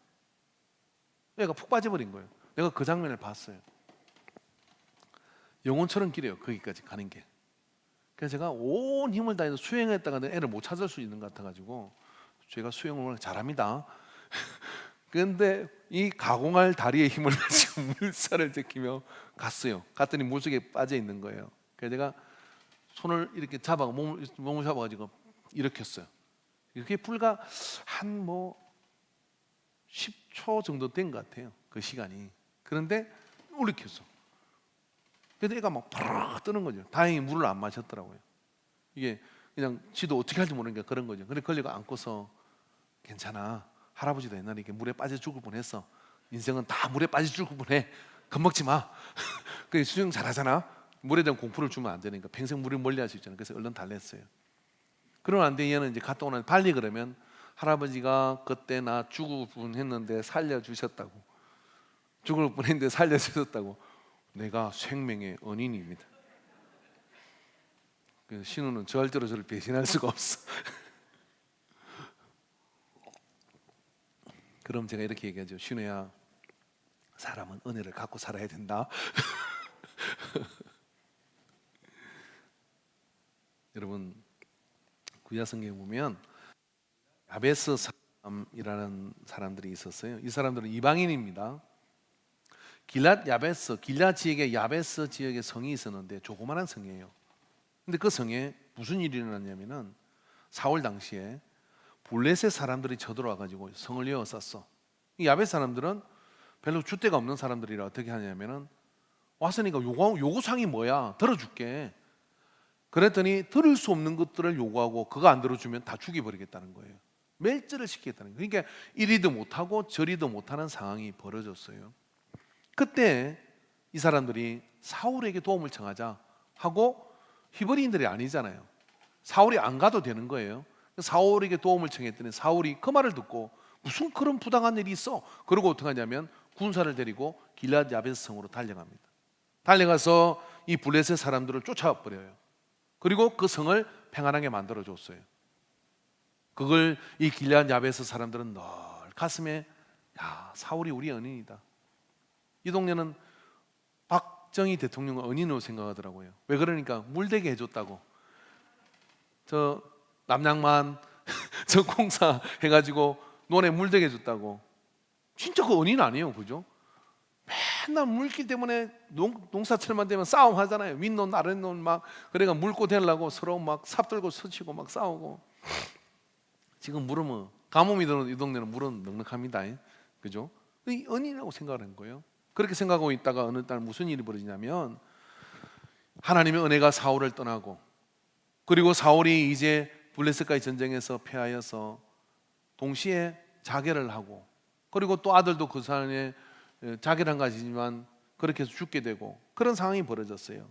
얘가 푹 빠져버린 거예요. 내가 그 장면을 봤어요. 영혼처럼 길어요, 거기까지 가는 게. 그래서 제가 온 힘을 다해서 수영했다가 애를 못 찾을 수 있는 것 같아가지고, 제가 수영을 잘합니다. 그런데 이 가공할 다리에 힘을 가지고 물살을 제끼며 갔어요. 갔더니 물속에 빠져 있는 거예요. 그래서 제가 손을 이렇게 몸을 잡아가지고 일으켰어요. 이렇게 불과 한 10초 정도 된 것 같아요, 그 시간이. 그런데 일으켰어. 그래서 애가 막 팍 뜨는 거죠. 다행히 물을 안 마셨더라고요. 이게 그냥 지도 어떻게 할지 모르니까 그런 거죠. 근데 걸리고 안고서, 괜찮아, 할아버지도 옛날에 이렇게 물에 빠져 죽을 뻔했어. 인생은 다 물에 빠져 죽을 뻔해. 겁먹지 마. 그 수영 잘하잖아. 물에 대한 공포를 주면 안 되니까 평생 물을 멀리할 수 있잖아요. 그래서 얼른 달랬어요. 그러면 안 돼. 얘는 이제 갔다 오는 발리 그러면, 할아버지가 그때 나 죽을 뻔했는데 살려주셨다고, 죽을 뻔했는데 살려주셨다고, 내가 생명의 은인입니다. 그래서 신우는 절대로 저를 배신할 수가 없어. 그럼 제가 이렇게 얘기하죠. 신우야, 사람은 은혜를 갖고 살아야 된다. 여러분, 구약 성경에 보면 야베스 사람이라는 사람들이 있었어요. 이 사람들은 이방인입니다. 길랏 야베스, 길랏 지역에 야베스 지역에 성이 있었는데 조그마한 성이에요. 근데 그 성에 무슨 일이 일어났냐면은, 사울 당시에 블레셋 사람들이 쳐들어와 가지고 성을 에워쌌어. 이 야베스 사람들은 별로 줏대가 없는 사람들이라 어떻게 하냐면은, 왔으니까 요구사항이 뭐야? 들어줄게. 그랬더니 들을 수 없는 것들을 요구하고 그거 안 들어주면 다 죽여버리겠다는 거예요. 멸절을 시키겠다는 거예요. 그러니까 이리도 못하고 저리도 못하는 상황이 벌어졌어요. 그때 이 사람들이 사울에게 도움을 청하자 하고, 히브리인들이 아니잖아요. 사울이 안 가도 되는 거예요. 사울에게 도움을 청했더니 사울이 그 말을 듣고, 무슨 그런 부당한 일이 있어? 그러고 어떻게 하냐면 군사를 데리고 길랏 야베스 성으로 달려갑니다. 달려가서 이 블레셋 사람들을 쫓아버려요. 그리고 그 성을 평안하게 만들어줬어요. 그걸 이 길랏 야베스 사람들은 늘 가슴에, 야, 사울이 우리 은인이다. 이 동네는 박정희 대통령을 은인으로 생각하더라고요. 왜 그러니까 물되게 해줬다고. 저 남양만 저 공사 해가지고 논에 물되게 해줬다고. 진짜 그 은인 아니에요, 그죠? 맨날 물길 때문에 농사철만 되면 싸움하잖아요. 윗논 아랫논 막 그래가 물고 되려고 서로 막 삽들고 서치고 막 싸우고. 지금 물은 뭐 가뭄이 드는 이 동네는 물은 넉넉합니다. 그죠? 이 은이라고 생각하는 거예요. 그렇게 생각하고 있다가 어느 날 무슨 일이 벌어지냐면 하나님의 은혜가 사울을 떠나고, 그리고 사울이 이제 블레셋과의 전쟁에서 패하여서 동시에 자결을 하고, 그리고 또 아들도 그 사람의 자결한 가지지만 그렇게 해서 죽게 되고, 그런 상황이 벌어졌어요.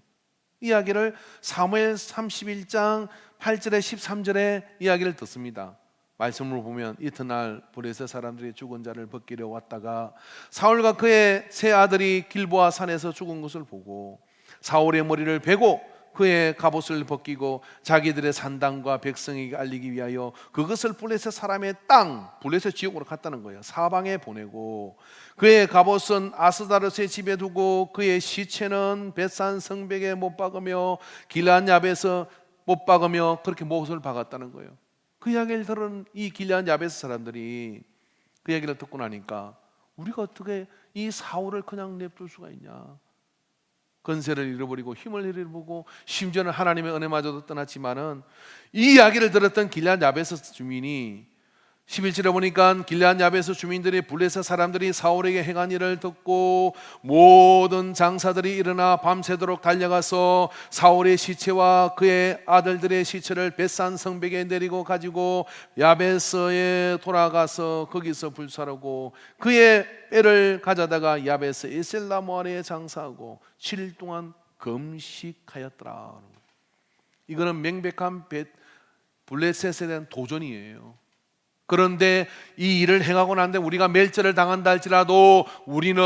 이야기를 사무엘 31장 8절에 13절에 이야기를 듣습니다. 말씀으로 보면 이튿날 블레셋 사람들이 죽은 자를 벗기려 왔다가 사울과 그의 세 아들이 길보아 산에서 죽은 것을 보고 사울의 머리를 베고 그의 갑옷을 벗기고 자기들의 산당과 백성에게 알리기 위하여 그것을 블레셋 사람의 땅, 블레셋 지역으로 갔다는 거예요. 사방에 보내고 그의 갑옷은 아스다롯의 집에 두고 그의 시체는 벳산 성벽에 못 박으며 길앗 야벳에서 못 박으며 그렇게 못을 박았다는 거예요. 그 이야기를 들은 이 길앗 야벳 사람들이 그 이야기를 듣고 나니까 우리가 어떻게 이 사울을 그냥 냅둘 수가 있냐, 건세를 잃어버리고 힘을 잃어버리고 심지어는 하나님의 은혜마저도 떠났지만은 이 이야기를 들었던 길앗 야벳 주민이 11절에 보니까 길앗 야벳 주민들이 블레셋 사람들이 사울에게 행한 일을 듣고 모든 장사들이 일어나 밤새도록 달려가서 사울의 시체와 그의 아들들의 시체를 벳산 성벽에 내리고 가지고 야베스에 돌아가서 거기서 불사르고 그의 뼈를 가져다가 야베스 에셀나무 아래에 장사하고 7일 동안 금식하였더라. 이거는 명백한 블레셋에 대한 도전이에요. 그런데 이 일을 행하고 난 뒤에 우리가 멸절을 당한다 할지라도 우리는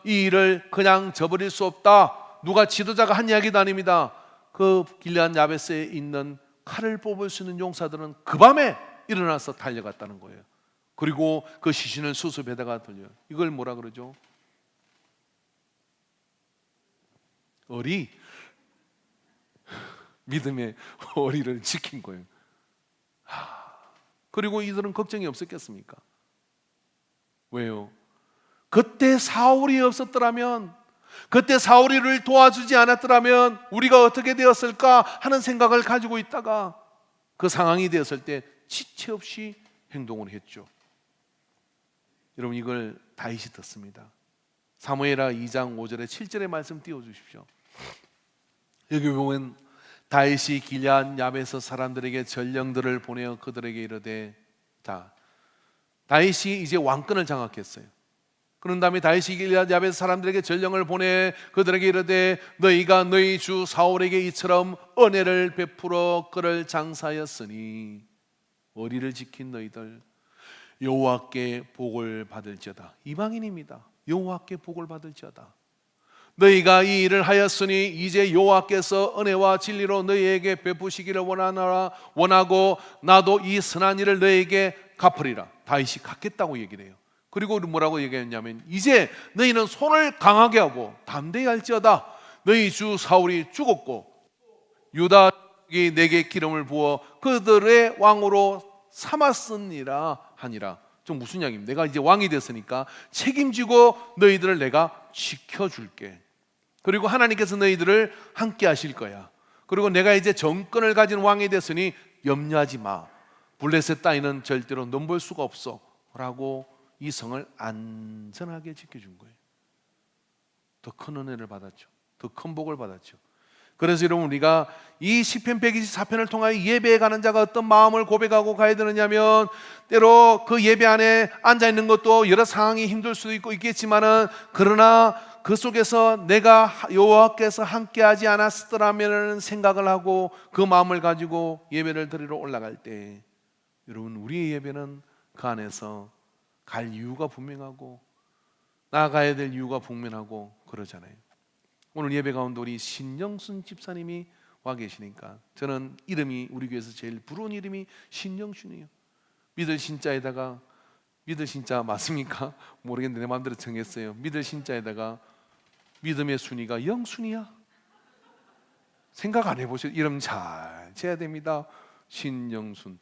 이 일을 그냥 저버릴 수 없다. 누가 지도자가 한 이야기도 아닙니다. 그 길앗 야베스에 있는 칼을 뽑을 수 있는 용사들은 그 밤에 일어나서 달려갔다는 거예요. 그리고 그 시신을 수습에다가 돌려요. 이걸 뭐라 그러죠? 어리, 믿음의 어리를 지킨 거예요. 그리고 이들은 걱정이 없었겠습니까? 왜요? 그때 사울이 없었더라면, 그때 사울이를 도와주지 않았더라면 우리가 어떻게 되었을까 하는 생각을 가지고 있다가 그 상황이 되었을 때 지체 없이 행동을 했죠. 여러분, 이걸 다윗이 듣습니다. 사무엘하 2장 5절에 7절의 말씀 띄워주십시오. 여기 보면 다윗이 길앗 야벳 사람들에게 전령들을 보내어 그들에게 이르되, 자, 다윗이 이제 왕권을 장악했어요. 그런 다음에 다윗이 길앗 야벳 사람들에게 전령을 보내 그들에게 이르되, 너희가 너희 주 사울에게 이처럼 은혜를 베풀어 그를 장사하였으니 어리를 지킨 너희들 여호와께 복을 받을지어다. 이방인입니다. 여호와께 복을 받을지어다. 너희가 이 일을 하였으니 이제 여호와께서 은혜와 진리로 너희에게 베푸시기를 원하고 나도 이 선한 일을 너희에게 갚으리라. 다윗이 갚겠다고 얘기를 해요. 그리고 뭐라고 얘기했냐면, 이제 너희는 손을 강하게 하고 담대히 할지어다. 너희 주 사울이 죽었고 유다이 내게 기름을 부어 그들의 왕으로 삼았으니라 하니라. 좀 무슨 이야기입니까? 내가 이제 왕이 됐으니까 책임지고 너희들을 내가 지켜줄게. 그리고 하나님께서 너희들을 함께 하실 거야. 그리고 내가 이제 정권을 가진 왕이 됐으니 염려하지 마. 블레셋 따위는 절대로 넘볼 수가 없어 라고 이 성을 안전하게 지켜준 거예요. 더 큰 은혜를 받았죠. 더 큰 복을 받았죠. 그래서 여러분, 우리가 이 시편 124편을 통하여 예배에 가는 자가 어떤 마음을 고백하고 가야 되느냐면, 때로 그 예배 안에 앉아있는 것도 여러 상황이 힘들 수도 있고 있겠지만은, 그러나 그 속에서 내가 여호와께서 함께하지 않았더라면 생각을 하고 그 마음을 가지고 예배를 드리러 올라갈 때, 여러분, 우리의 예배는 그 안에서 갈 이유가 분명하고 나아가야 될 이유가 분명하고 그러잖아요. 오늘 예배 가운데 우리 신영순 집사님이 와 계시니까 저는 이름이 우리 교회에서 제일 부러운 이름이 신영순이에요. 믿을 신자에다가, 믿을 신자 맞습니까? 모르겠는데 내 마음대로 정했어요. 믿을 신자에다가 믿음의 순위가 영순이야. 생각 안 해보세요? 이름 잘 지어야 됩니다. 신영순.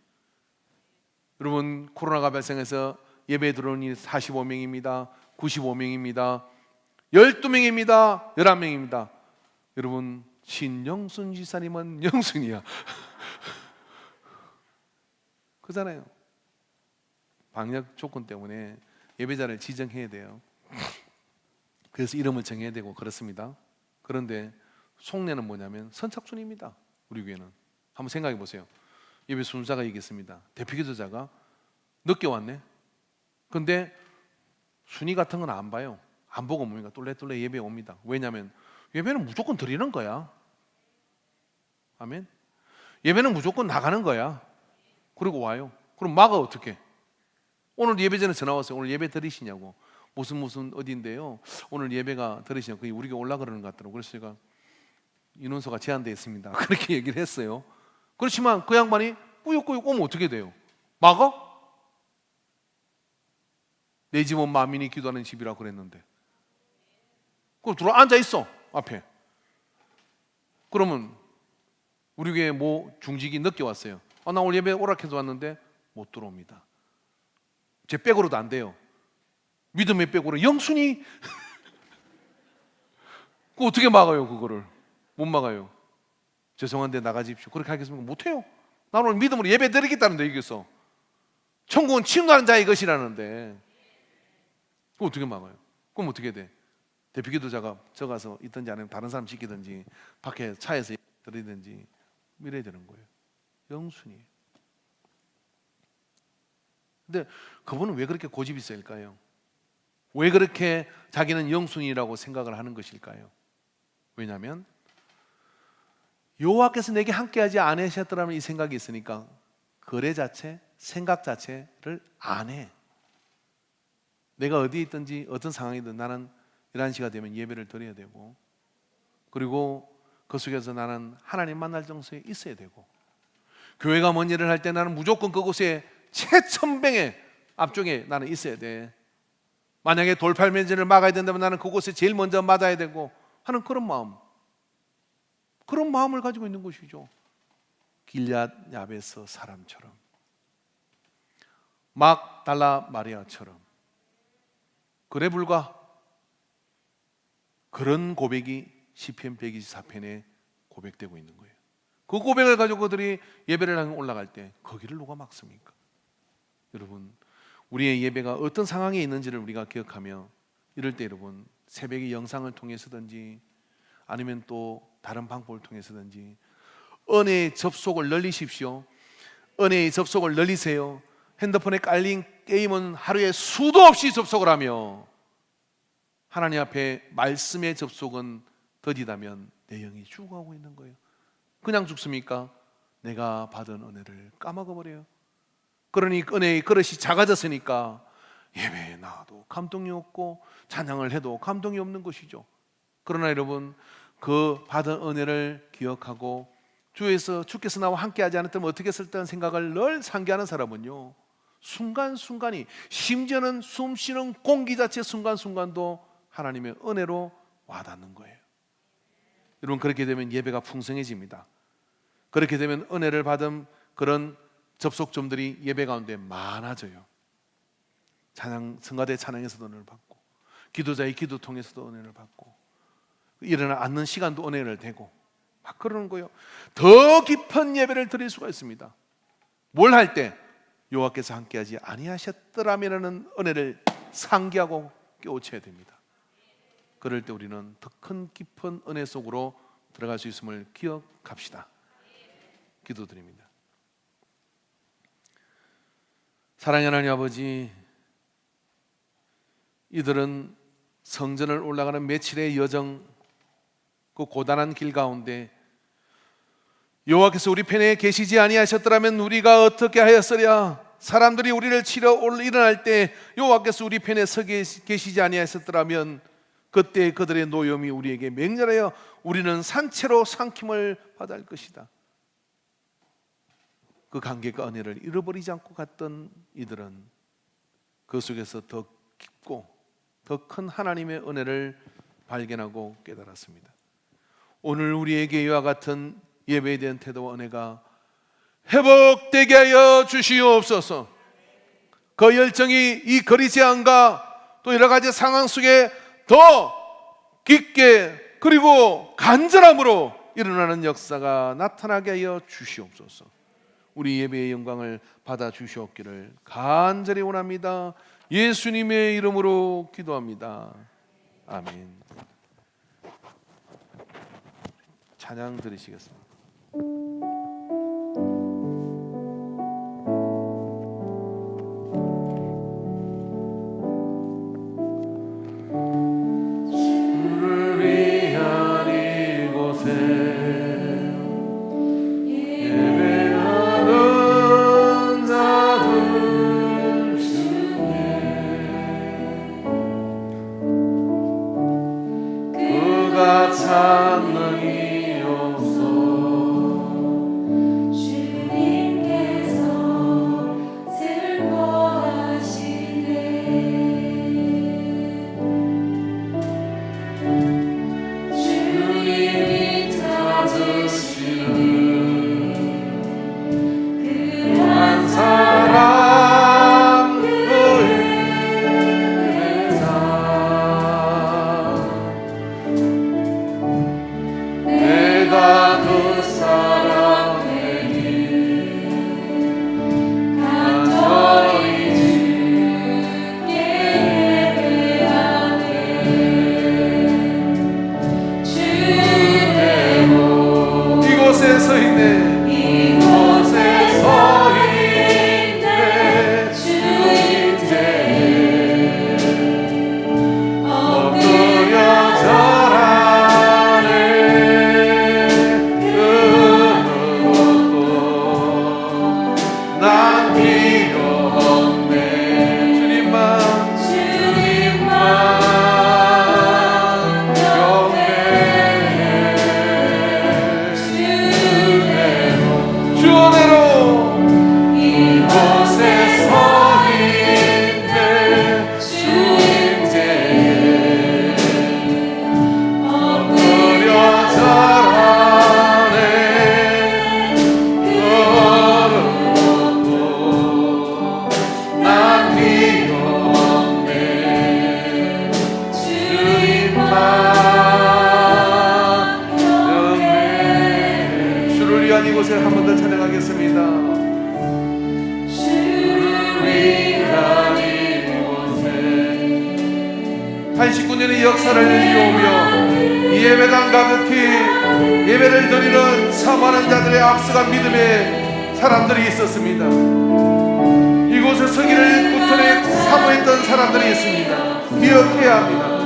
여러분, 코로나가 발생해서 예배 들어온 이 45명입니다. 95명입니다. 12명입니다. 11명입니다. 여러분, 신영순 지사님은 영순이야. 그잖아요. 방역 조건 때문에 예배자를 지정해야 돼요. 그래서 이름을 정해야 되고 그렇습니다. 그런데 속내는 뭐냐면 선착순입니다. 우리 교회는. 한번 생각해 보세요. 예배 순서가 있겠습니다. 대표기도자가 늦게 왔네. 근데 순위 같은 건 안 봐요. 안 보고 뭡니까? 똘레똘레 예배에 옵니다. 왜냐하면 예배는 무조건 드리는 거야. 아멘. 예배는 무조건 나가는 거야. 그리고 와요. 그럼 마가 어떻게? 오늘 예배 전에 전화 왔어요. 오늘 예배 드리시냐고. 무슨 어디인데요. 오늘 예배가 드리시냐고. 그게 우리가 올라 그러는 것 같더라고요. 그래서 제가 인원수가 제한되어 있습니다. 그렇게 얘기를 했어요. 그렇지만 그 양반이 꾸역꾸역 오면 어떻게 돼요? 막아? 내 집은 만민이 기도하는 집이라고 그랬는데. 그럼 들어 앉아 있어 앞에. 그러면 우리 교회 뭐 중직이 늦게 왔어요. 나 오늘 예배 오락해서 왔는데 못 들어옵니다. 제 백으로도 안 돼요. 믿음의 백으로 영순이 그 어떻게 막아요? 그거를 못 막아요. 죄송한데 나가십시오. 그렇게 하겠습니까? 못해요. 나는 오늘 믿음으로 예배 드리겠다는데 이겼어. 천국은 침노하는 자의 것이라는데 그거 어떻게 막아요? 그럼 어떻게 돼? 대표기도자가 저 가서 있든지 아니면 다른 사람 지키든지 밖에 차에서 드리든지 이래야 되는 거예요. 영순이. 근데 그분은 왜 그렇게 고집이 세일까요? 왜 그렇게 자기는 영순이라고 생각을 하는 것일까요? 왜냐하면 여호와께서 내게 함께하지 않으셨더라면 이 생각이 있으니까 거래 자체, 생각 자체를 안 해. 내가 어디에 있든지 어떤 상황이든 나는 11시가 되면 예배를 드려야 되고, 그리고 그 속에서 나는 하나님 만날 정서에 있어야 되고, 교회가 뭔 일을 할 때 나는 무조건 그곳에 최첨병의 앞쪽에 나는 있어야 돼. 만약에 돌팔매질을 막아야 된다면 나는 그곳에 제일 먼저 맞아야 되고 하는 그런 마음을 가지고 있는 것이죠. 길앗 야베스 사람처럼, 막달라 마리아처럼. 그래 불과 그런 고백이 시편 124편에 고백되고 있는 거예요. 그 고백을 가지고 그들이 예배를 하고 올라갈 때 거기를 누가 막습니까? 여러분, 우리의 예배가 어떤 상황에 있는지를 우리가 기억하며 이럴 때 여러분, 새벽에 영상을 통해서든지 아니면 또 다른 방법을 통해서든지 은혜의 접속을 늘리십시오. 은혜의 접속을 늘리세요. 핸드폰에 깔린 게임은 하루에 수도 없이 접속을 하며 하나님 앞에 말씀의 접속은 더디다면 내 영이 죽어가고 있는 거예요. 그냥 죽습니까? 내가 받은 은혜를 까먹어버려요. 그러니 은혜의 그릇이 작아졌으니까 예배에 나와도 감동이 없고 찬양을 해도 감동이 없는 것이죠. 그러나 여러분, 그 받은 은혜를 기억하고 주께서 나와 함께하지 않았다면 어떻게 했을까 생각을 늘 상기하는 사람은요, 순간순간이, 심지어는 숨쉬는 공기 자체 순간순간도 하나님의 은혜로 와닿는 거예요. 여러분, 그렇게 되면 예배가 풍성해집니다. 그렇게 되면 은혜를 받은 그런 접속점들이 예배 가운데 많아져요. 성가대 찬양에서도 은혜를 받고, 기도자의 기도 통해서도 은혜를 받고, 일어나 앉는 시간도 은혜를 대고 막 그러는 거예요. 더 깊은 예배를 드릴 수가 있습니다. 뭘 할 때? 여호와께서 함께하지 아니하셨더라면은 은혜를 상기하고 깨우쳐야 됩니다. 그럴 때 우리는 더 큰 깊은 은혜 속으로 들어갈 수 있음을 기억합시다. 기도드립니다. 사랑하는 하나님 아버지, 이들은 성전을 올라가는 며칠의 여정, 그 고단한 길 가운데 여호와께서 우리 편에 계시지 아니하셨더라면 우리가 어떻게 하였으랴. 사람들이 우리를 치러 일어날 때 여호와께서 우리 편에 서 계시지 아니하셨더라면 그때 그들의 노염이 우리에게 맹렬하여 우리는 산채로 삼킴을 받을 것이다. 그 관계가 은혜를 잃어버리지 않고 갔던 이들은 그 속에서 더 깊고 더 큰 하나님의 은혜를 발견하고 깨달았습니다. 오늘 우리에게 이와 같은 예배에 대한 태도와 은혜가 회복되게 하여 주시옵소서. 그 열정이 이 거리 제한과 또 여러 가지 상황 속에 더 깊게 그리고 간절함으로 일어나는 역사가 나타나게 하여 주시옵소서. 우리 예배의 영광을 받아 주시옵기를 간절히 원합니다. 예수님의 이름으로 기도합니다. 아멘. 찬양 드리시겠습니다. 이곳에 한 번 더 찬양하겠습니다. 주를 위한 이곳에 89년의 역사를 이어오며 예배당 가득히 예배를 드리는 사모하는 자들의 앞서간 믿음의 사람들이 있었습니다. 이곳에 서기를 굳건히 사모했던 사람들이 있습니다. 기억해야 합니다.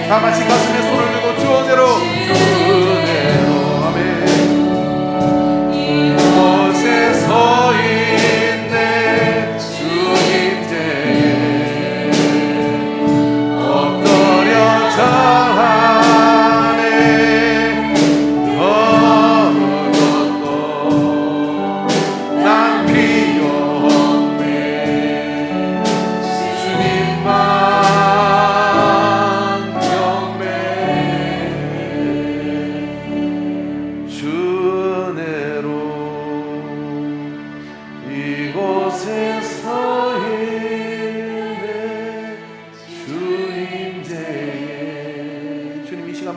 다 같이 가슴에 손을 들고 주 은혜로 아멘. 이곳에 서 있네 주님 제에 엎드려 절하네 어느 것도 난 필요 없네 주님만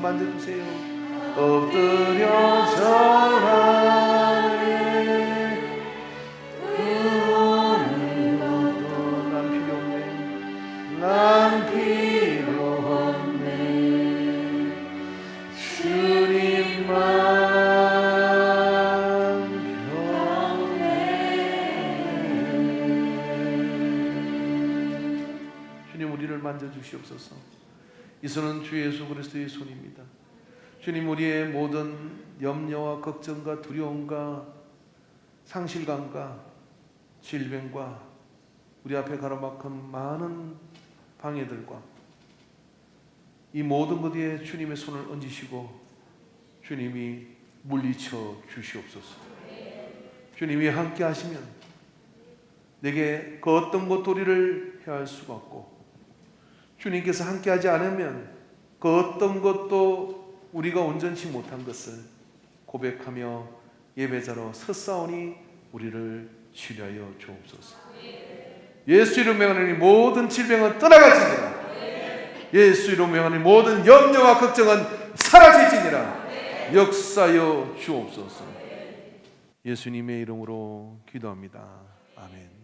만져주세요. 엎드려 절하 만져주시옵소서. 이 손은 주 예수 그리스도의 손입니다. 주님, 우리의 모든 염려와 걱정과 두려움과 상실감과 질병과 우리 앞에 가로막힌 많은 방해들과 이 모든 것 위에 주님의 손을 얹으시고 주님이 물리쳐 주시옵소서. 주님이 함께 하시면 내게 그 어떤 것도 우리를 해할 수가 없고, 주님께서 함께 하지 않으면 그 어떤 것도 우리가 온전치 못한 것을 고백하며 예배자로 섰사오니 우리를 치료하여 주옵소서. 예수 이름 명하니 모든 질병은 떠나갈지니라. 예수 이름 명하니 모든 염려와 걱정은 사라질지니라. 역사여 주옵소서. 예수님의 이름으로 기도합니다. 아멘.